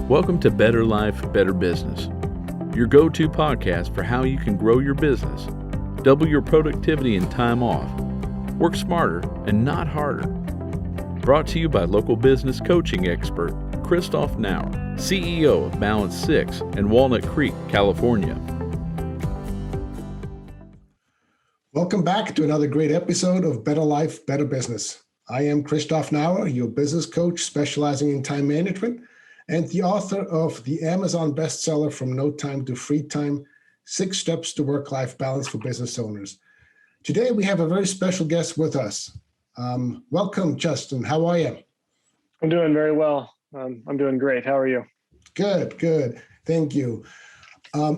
Welcome to Better Life, Better Business, your go-to podcast for how you can grow your business, double your productivity and time off, work smarter and not harder. Brought to you by local business coaching expert Christoph Nauer, CEO of Balance 6 in Walnut Creek, California. Welcome back to another great episode of Better Life, Better Business. I am Christoph Nauer, your business coach specializing in time management and the author of the Amazon bestseller From No Time to Free Time, 6 Steps to Work-Life Balance for Business Owners. Today, we have a very special guest with us. Welcome, Justin. How are you? I'm doing very well. I'm doing great. How are you? Good. Thank you.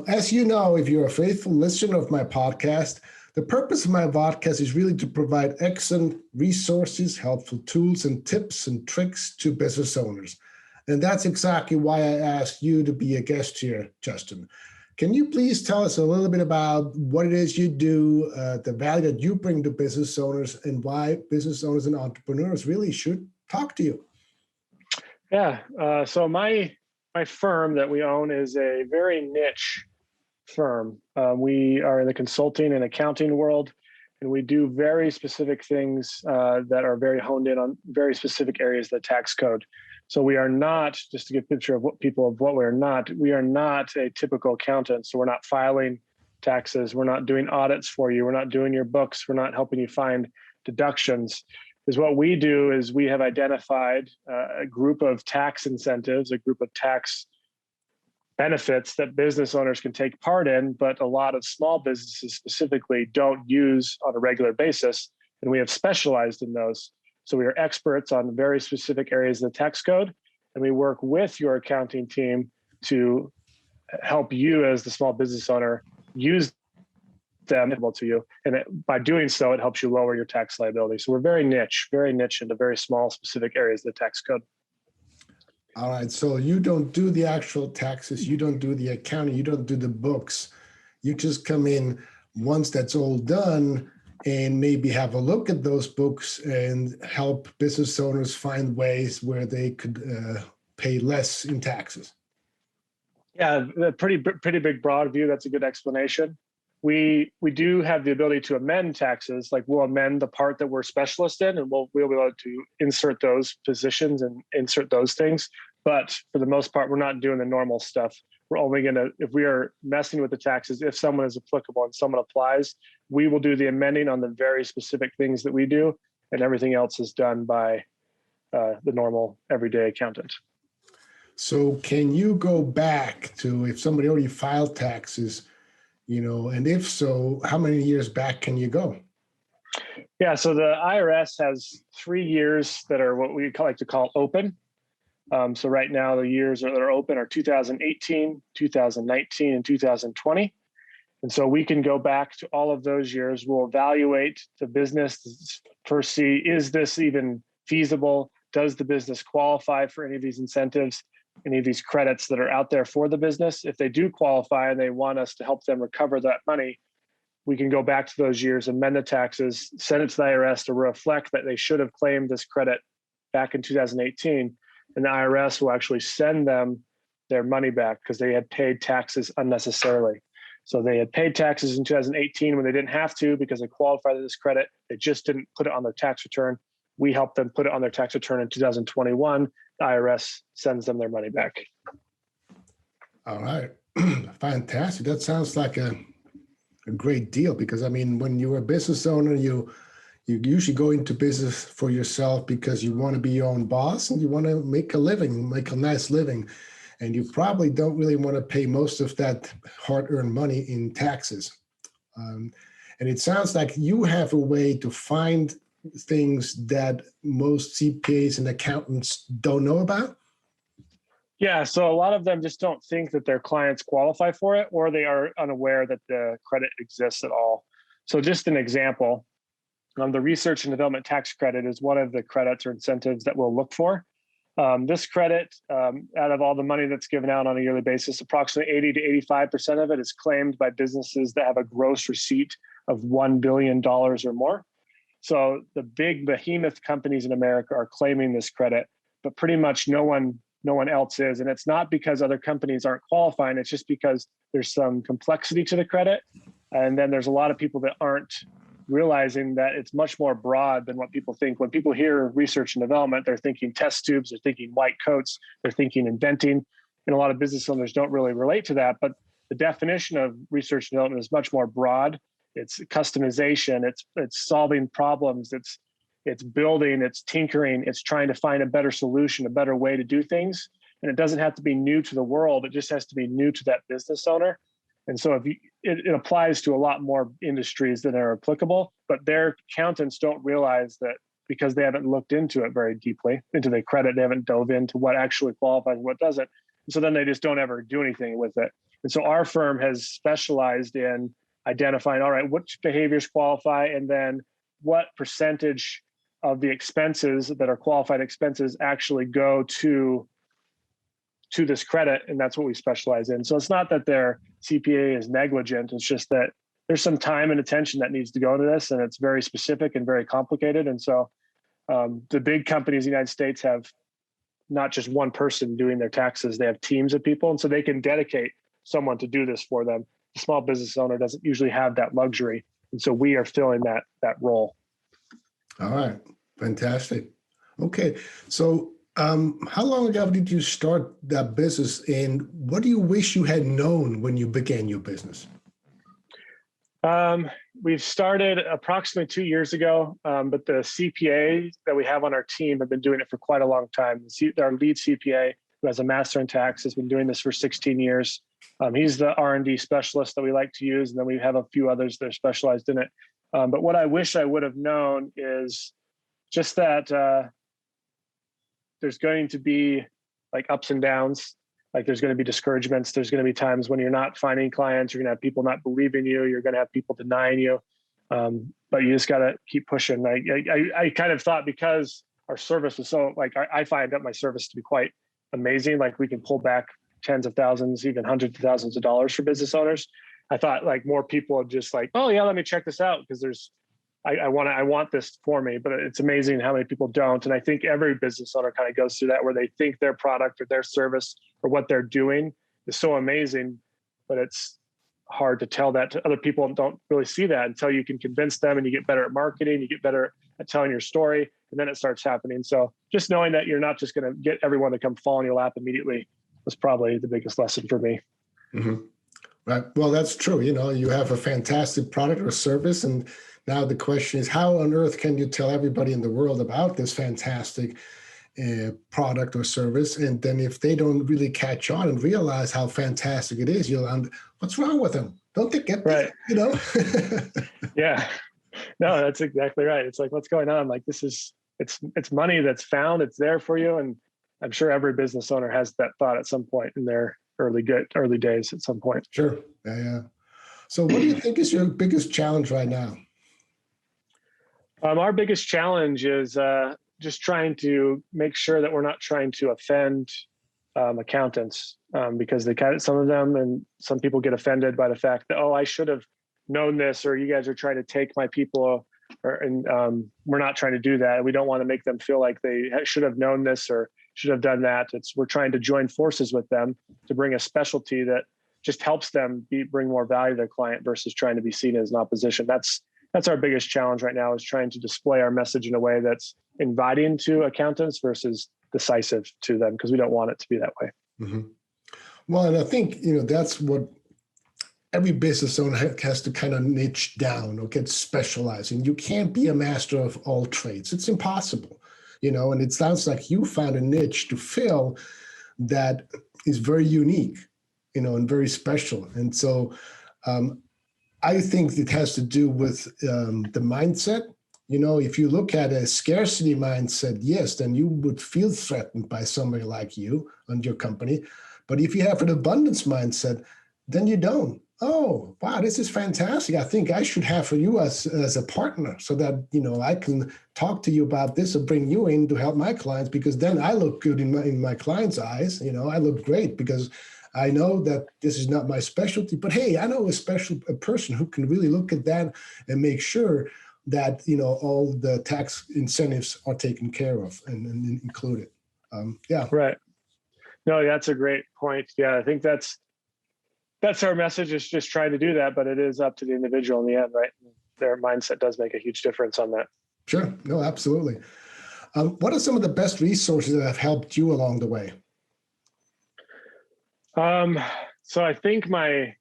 As you know, if you're a faithful listener of my podcast, the purpose of my podcast is really to provide excellent resources, helpful tools, and tips and tricks to business owners. And that's exactly why I asked you to be a guest here, Justin. Can you please tell us a little bit about what it is you do, the value that you bring to business owners, and why business owners and entrepreneurs really should talk to you? Yeah. So my firm that we own is a very niche firm. We are in the consulting and accounting world, and we do very specific things that are very honed in on very specific areas of the tax code. So we are not, just to get a picture of what we are not a typical accountant. So we're not filing taxes. We're not doing audits for you. We're not doing your books. We're not helping you find deductions. Is what we do is we have identified a group of tax incentives, a group of tax benefits that business owners can take part in, but a lot of small businesses specifically don't use on a regular basis. And we have specialized in those. So we are experts on very specific areas of the tax code, and we work with your accounting team to help you as the small business owner use them to you. And by doing so, it helps you lower your tax liability. So we're very niche into very small specific areas of the tax code. All right. So you don't do the actual taxes. You don't do the accounting. You don't do the books. You just come in once that's all done and maybe have a look at those books and help business owners find ways where they could pay less in taxes. Yeah, a pretty big broad view. That's a good explanation. We do have the ability to amend taxes, like we'll amend the part that we're specialist in, and we'll be able to insert those positions and insert those things. But for the most part, we're not doing the normal stuff. We're only if we are messing with the taxes, if someone is applicable and someone applies, we will do the amending on the very specific things that we do, and everything else is done by the normal everyday accountant. So can you go back to if somebody already filed taxes, and if so, how many years back can you go? Yeah, so the IRS has 3 years that are what we like to call open. So right now, the years that are open are 2018, 2019, and 2020. And so we can go back to all of those years. We'll evaluate the business, first see, is this even feasible? Does the business qualify for any of these incentives, any of these credits that are out there for the business? If they do qualify and they want us to help them recover that money, we can go back to those years, amend the taxes, send it to the IRS to reflect that they should have claimed this credit back in 2018. And the IRS will actually send them their money back because they had paid taxes unnecessarily. So they had paid taxes in 2018 when they didn't have to because they qualified for this credit. They just didn't put it on their tax return. We helped them put it on their tax return in 2021. The IRS sends them their money back. All right. Fantastic. That sounds like a great deal because, when you're a business owner, you usually go into business for yourself because you want to be your own boss and you want to make a nice living. And you probably don't really want to pay most of that hard-earned money in taxes. And it sounds like you have a way to find things that most CPAs and accountants don't know about. Yeah, so a lot of them just don't think that their clients qualify for it, or they are unaware that the credit exists at all. So just an example. The research and development tax credit is one of the credits or incentives that we'll look for. This credit, out of all the money that's given out on a yearly basis, approximately 80 to 85% of it is claimed by businesses that have a gross receipt of $1 billion or more. So the big behemoth companies in America are claiming this credit, but pretty much no one no one else is. And it's not because other companies aren't qualifying. It's just because there's some complexity to the credit. And then there's a lot of people that aren't realizing that it's much more broad than what people think. When people hear research and development, they're thinking test tubes, they're thinking white coats, they're thinking inventing. And a lot of business owners don't really relate to that. But the definition of research and development is much more broad. It's customization, it's solving problems, it's building, it's tinkering, it's trying to find a better solution, a better way to do things. And it doesn't have to be new to the world. It just has to be new to that business owner. And so it applies to a lot more industries that are applicable, but their accountants don't realize that because they haven't looked into it very deeply, into the credit, they haven't dove into what actually qualifies and what doesn't. And so then they just don't ever do anything with it. And so our firm has specialized in identifying, all right, which behaviors qualify, and then what percentage of the expenses that are qualified expenses actually go to this credit. And that's what we specialize in. So it's not that their CPA is negligent. It's just that there's some time and attention that needs to go into this. And it's very specific and very complicated. And so the big companies in the United States have not just one person doing their taxes. They have teams of people. And so they can dedicate someone to do this for them. The small business owner doesn't usually have that luxury. And so we are filling that role. All right. Fantastic. Okay. So how long ago did you start that business, and what do you wish you had known when you began your business? We've started approximately 2 years ago, but the CPA that we have on our team have been doing it for quite a long time. Our lead CPA, who has a master in tax, has been doing this for 16 years. He's the R&D specialist that we like to use, and then we have a few others that are specialized in it. But what I wish I would have known is just that there's going to be like ups and downs. Like there's going to be discouragements. There's going to be times when you're not finding clients. You're going to have people not believing you. You're going to have people denying you. But you just got to keep pushing. I kind of thought, because our service was so, like, I find out my service to be quite amazing. Like we can pull back tens of thousands, even hundreds of thousands of dollars for business owners. I thought like more people would just like, oh yeah, let me check this out, because I want this for me. But it's amazing how many people don't. And I think every business owner kind of goes through that, where they think their product or their service or what they're doing is so amazing, but it's hard to tell that to other people, and don't really see that until you can convince them, and you get better at marketing, you get better at telling your story, and then it starts happening. So just knowing that you're not just going to get everyone to come fall in your lap immediately was probably the biggest lesson for me. Mm-hmm. Right. Well, that's true. You have a fantastic product or service, and now the question is, how on earth can you tell everybody in the world about this fantastic product or service? And then if they don't really catch on and realize how fantastic it is, what's wrong with them? Don't they get right? Yeah. No, that's exactly right. It's like, what's going on? Like it's money that's found. It's there for you, and I'm sure every business owner has that thought at some point in their early days. At some point. Sure. Yeah. So, what do you think is your biggest challenge right now? Our biggest challenge is just trying to make sure that we're not trying to offend accountants, because some of them and some people get offended by the fact that, oh, I should have known this, or you guys are trying to take my people, and we're not trying to do that. We don't want to make them feel like they should have known this or should have done that. We're trying to join forces with them to bring a specialty that just helps them bring more value to their client versus trying to be seen as an opposition. That's our biggest challenge right now, is trying to display our message in a way that's inviting to accountants versus decisive to them, because we don't want it to be that way. Mm-hmm. Well, and I think, that's what every business owner has to kind of niche down or get specialized in. You can't be a master of all trades. It's impossible, and it sounds like you found a niche to fill that is very unique, and very special. And so I think it has to do with the mindset. If you look at a scarcity mindset, yes, then you would feel threatened by somebody like you and your company. But if you have an abundance mindset, then you don't. Oh, wow, this is fantastic. I think I should have you as a partner, so that, I can talk to you about this and bring you in to help my clients, because then I look good in my clients' eyes. I look great because I know that this is not my specialty, but hey, I know a person who can really look at that and make sure that, all the tax incentives are taken care of and included. Yeah. Right. No, that's a great point. Yeah, I think that's our message, is just trying to do that, but it is up to the individual in the end, right? Their mindset does make a huge difference on that. Sure. No, absolutely. What are some of the best resources that have helped you along the way? So I think my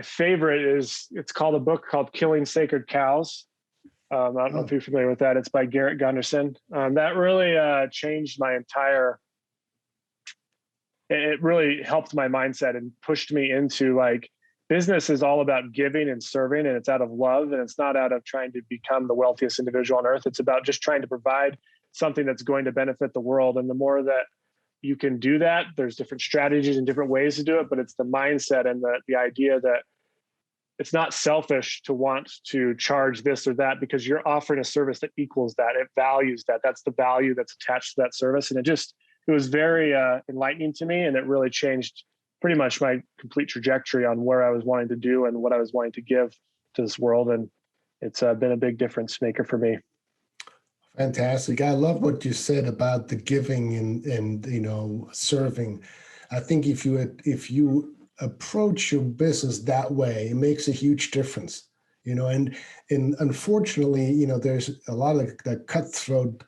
favorite is, it's called a book called Killing Sacred Cows. I don't know if you're familiar with that. It's by Garrett Gunderson. That really changed my entire, it really helped my mindset and pushed me into, like, business is all about giving and serving, and it's out of love, and it's not out of trying to become the wealthiest individual on earth. It's about just trying to provide something that's going to benefit the world. And the more that you can do that, there's different strategies and different ways to do it, but it's the mindset and the idea that it's not selfish to want to charge this or that, because you're offering a service that equals that. It values that. That's the value that's attached to that service. And it was very enlightening to me. And it really changed pretty much my complete trajectory on where I was wanting to do and what I was wanting to give to this world. And it's been a big difference maker for me. Fantastic. I love what you said about the giving and serving. I think if you approach your business that way, it makes a huge difference. And unfortunately, there's a lot of the cutthroat,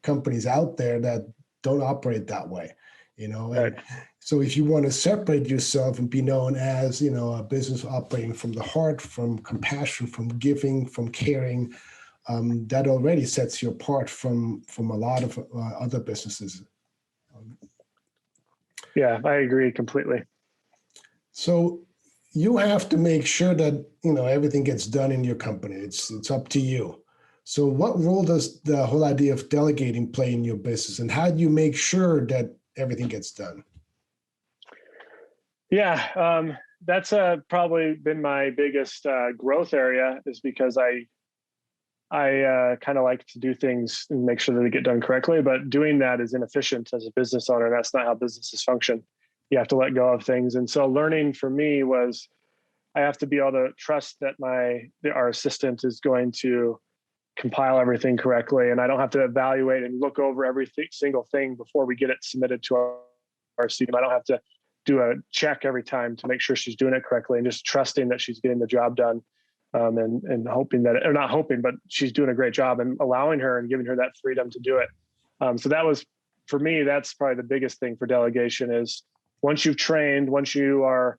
companies out there that don't operate that way. Right. And so if you want to separate yourself and be known as, a business operating from the heart, from compassion, from giving, from caring, that already sets you apart from a lot of other businesses. Yeah, I agree completely. So you have to make sure that everything gets done in your company. It's up to you. So what role does the whole idea of delegating play in your business, and how do you make sure that everything gets done? Yeah, that's probably been my biggest growth area, is because I kind of like to do things and make sure that they get done correctly, but doing that is inefficient as a business owner. That's not how businesses function. You have to let go of things. And so learning for me was, I have to be able to trust that our assistant is going to compile everything correctly. And I don't have to evaluate and look over every single thing before we get it submitted to our team. I don't have to do a check every time to make sure she's doing it correctly, and just trusting that she's getting the job done. And hoping that, or not hoping, but she's doing a great job, and allowing her and giving her that freedom to do it. So that was, for me, that's probably the biggest thing for delegation, is once you've trained, once you are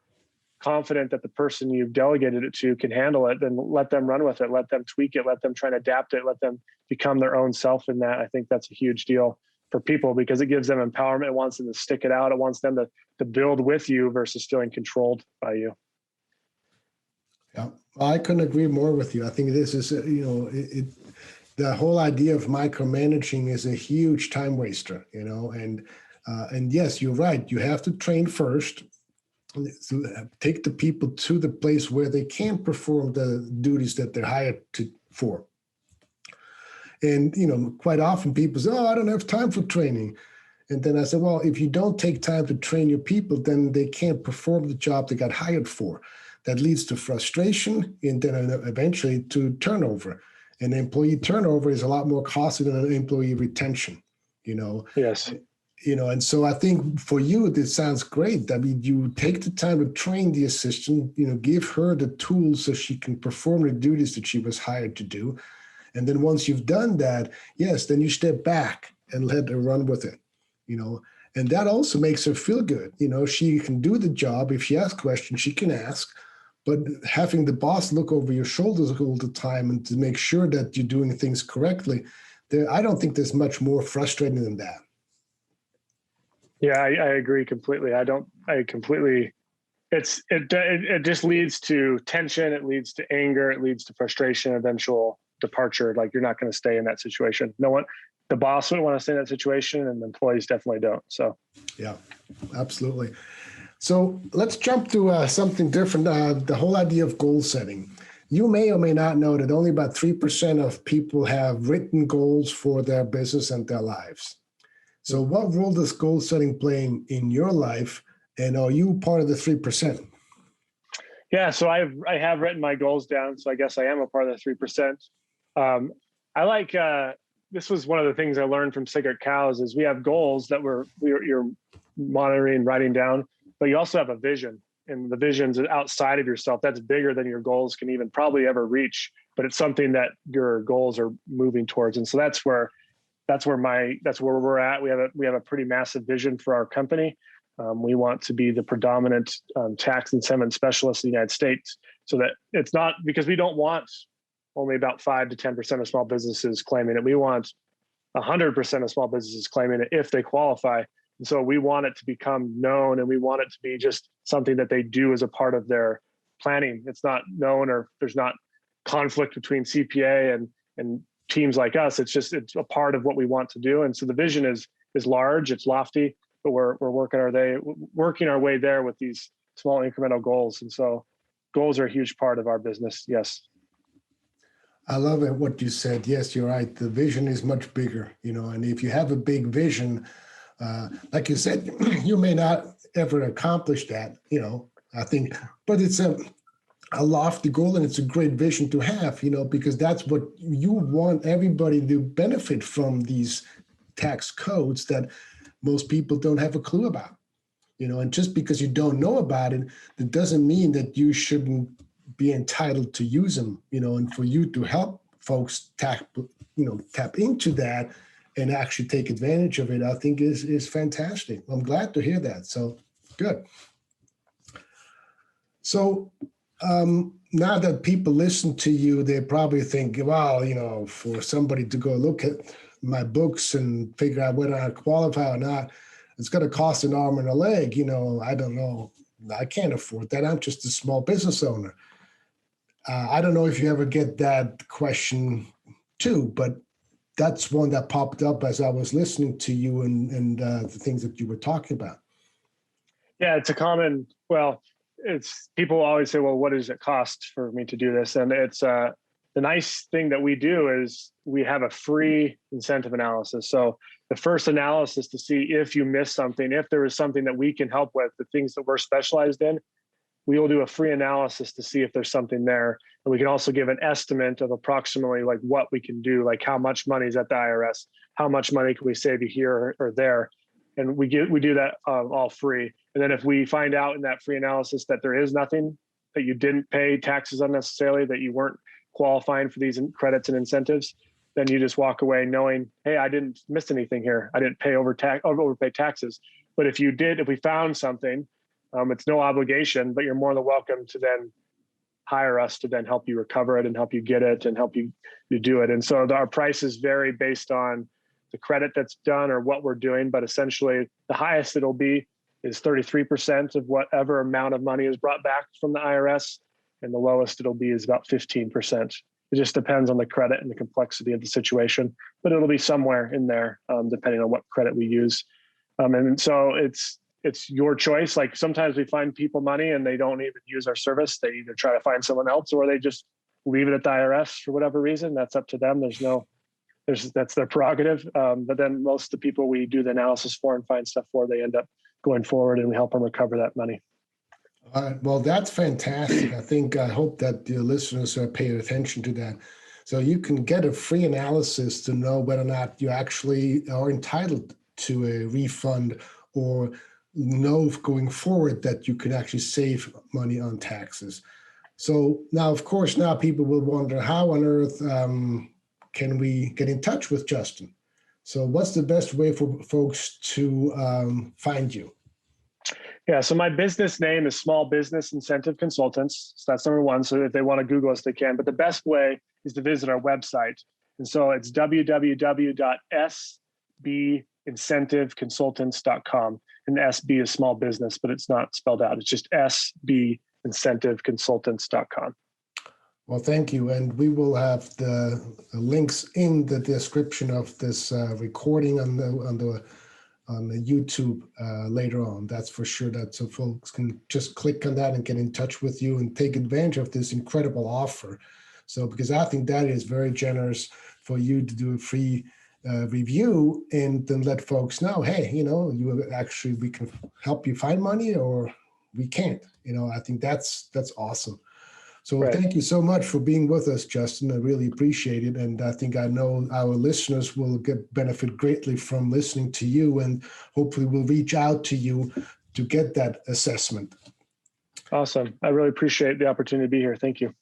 confident that the person you've delegated it to can handle it, then let them run with it, let them tweak it, let them try and adapt it, let them become their own self in that. I think that's a huge deal for people, because it gives them empowerment. It wants them to stick it out. It wants them to build with you versus feeling controlled by you. Yeah, I couldn't agree more with you. I think this is, the whole idea of micromanaging is a huge time waster, and yes, you're right. You have to train first, to take the people to the place where they can perform the duties that they're hired for. And, quite often people say, oh, I don't have time for training. And then I said, well, if you don't take time to train your people, then they can't perform the job they got hired for. That leads to frustration, and then eventually to turnover. And employee turnover is a lot more costly than employee retention, Yes. And so I think for you, this sounds great. I mean, you take the time to train the assistant, give her the tools so she can perform the duties that she was hired to do. And then once you've done that, yes, then you step back and let her run with it, and that also makes her feel good. She can do the job. If she asks questions, she can ask. But having the boss look over your shoulders all the time and to make sure that you're doing things correctly, I don't think there's much more frustrating than that. Yeah, I agree completely. It just leads to tension. It leads to anger. It leads to frustration, eventual departure. Like, you're not going to stay in that situation. The boss wouldn't want to stay in that situation, and the employees definitely don't. So, yeah, absolutely. So let's jump to something different. The whole idea of goal setting. You may or may not know that only about 3% of people have written goals for their business and their lives. So what role does goal setting play in your life? And are you part of the 3%? Yeah, so I have written my goals down. So I guess I am a part of the 3%. I like this was one of the things I learned from Sacred Cows is we have goals that you're monitoring, writing down, but you also have a vision, and the vision's outside of yourself. That's bigger than your goals can even probably ever reach, but it's something that your goals are moving towards. And so that's where we're at. We have a pretty massive vision for our company. We want to be the predominant tax incentive specialist in the United States, so that it's not because we don't want only about 5 to 10% of small businesses claiming it. We want 100% of small businesses claiming it if they qualify. And so we want it to become known, and we want it to be just something that they do as a part of their planning. It's not known, or there's not conflict between CPA and teams like us. It's a part of what we want to do. And so the vision is large, it's lofty, but we're working our way there with these small incremental goals. And so goals are a huge part of our business. Yes. I love it, what you said. Yes, you're right. The vision is much bigger, and if you have a big vision, like you said, you may not ever accomplish that, I think, but it's a lofty goal, and it's a great vision to have, because that's what you want everybody to benefit from, these tax codes that most people don't have a clue about, and just because you don't know about it, that doesn't mean that you shouldn't be entitled to use them, and for you to help folks tap into that and actually take advantage of it, I think is fantastic. I'm glad to hear that. So good. So now that people listen to you, they probably think, well, for somebody to go look at my books and figure out whether I qualify or not, it's going to cost an arm and a leg. I don't know. I can't afford that. I'm just a small business owner. I don't know if you ever get that question too, but that's one that popped up as I was listening to you and the things that you were talking about. Yeah, it's people always say, well, what does it cost for me to do this? And it's the nice thing that we do is we have a free incentive analysis. So the first analysis to see if you missed something, if there is something that we can help with, the things that we're specialized in, we will do a free analysis to see if there's something there. And we can also give an estimate of approximately like what we can do, like how much money is at the IRS, how much money can we save you here or there. And we do that all free. And then if we find out in that free analysis that there is nothing, that you didn't pay taxes unnecessarily, that you weren't qualifying for these credits and incentives, then you just walk away knowing, hey, I didn't miss anything here. I didn't overpay taxes. But if we found something, it's no obligation, but you're more than welcome to then hire us to then help you recover it and help you get it and help you do it. And so our prices vary based on the credit that's done or what we're doing, but essentially the highest it'll be is 33% of whatever amount of money is brought back from the IRS, and the lowest it'll be is about 15%. It just depends on the credit and the complexity of the situation, but it'll be somewhere in there, depending on what credit we use. And so it's your choice. Like sometimes we find people money and they don't even use our service. They either try to find someone else or they just leave it at the IRS for whatever reason. That's up to them. That's their prerogative. But then most of the people we do the analysis for and find stuff for, they end up going forward and we help them recover that money. All right. Well, that's fantastic. I hope that the listeners are paying attention to that. So you can get a free analysis to know whether or not you actually are entitled to a refund, or know going forward that you can actually save money on taxes. So now, of course, now people will wonder, how on earth can we get in touch with Justin? So what's the best way for folks to find you? Yeah, so my business name is Small Business Incentive Consultants. So that's number one. So if they want to Google us, they can. But the best way is to visit our website. And so it's www.sbincentiveconsultants.com. And SB is small business, but it's not spelled out. It's just sbincentiveconsultants.com. Well, thank you. And we will have the links in the description of this recording on the YouTube later on. That's for sure. That so folks can just click on that and get in touch with you and take advantage of this incredible offer. So, because I think that is very generous for you to do a free review and then let folks know, hey, we can help you find money or we can't. I think that's awesome. So thank you so much for being with us, Justin. I really appreciate it. And I know our listeners will benefit greatly from listening to you, and hopefully will reach out to you to get that assessment. Awesome. I really appreciate the opportunity to be here. Thank you.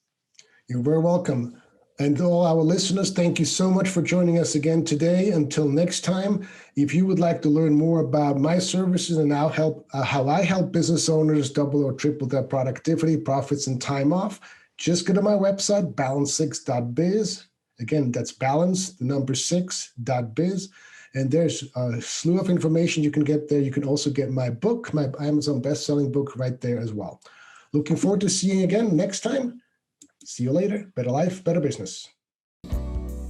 You're very welcome. And all our listeners, thank you so much for joining us again today. Until next time, if you would like to learn more about my services and how I help business owners double or triple their productivity, profits, and time off, just go to my website, balance6.biz. Again, that's balance6.biz. And there's a slew of information you can get there. You can also get my book, my Amazon best-selling book right there as well. Looking forward to seeing you again next time. See you later. Better life, better business.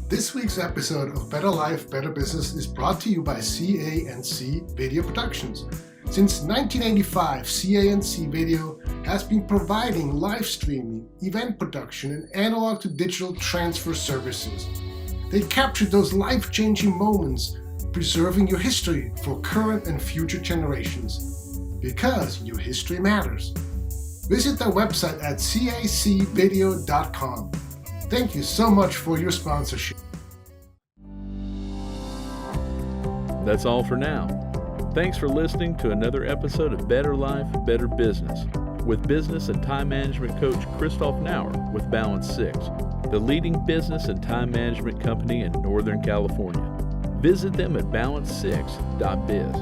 This week's episode of Better Life, Better Business is brought to you by CA&C Video Productions. Since 1985, CA&C Video has been providing live streaming, event production, and analog to digital transfer services. They captured those life-changing moments, preserving your history for current and future generations. Because your history matters. Visit their website at cacvideo.com. Thank you so much for your sponsorship. That's all for now. Thanks for listening to another episode of Better Life, Better Business with business and time management coach Christoph Nauer with Balance 6, the leading business and time management company in Northern California. Visit them at balance6.biz.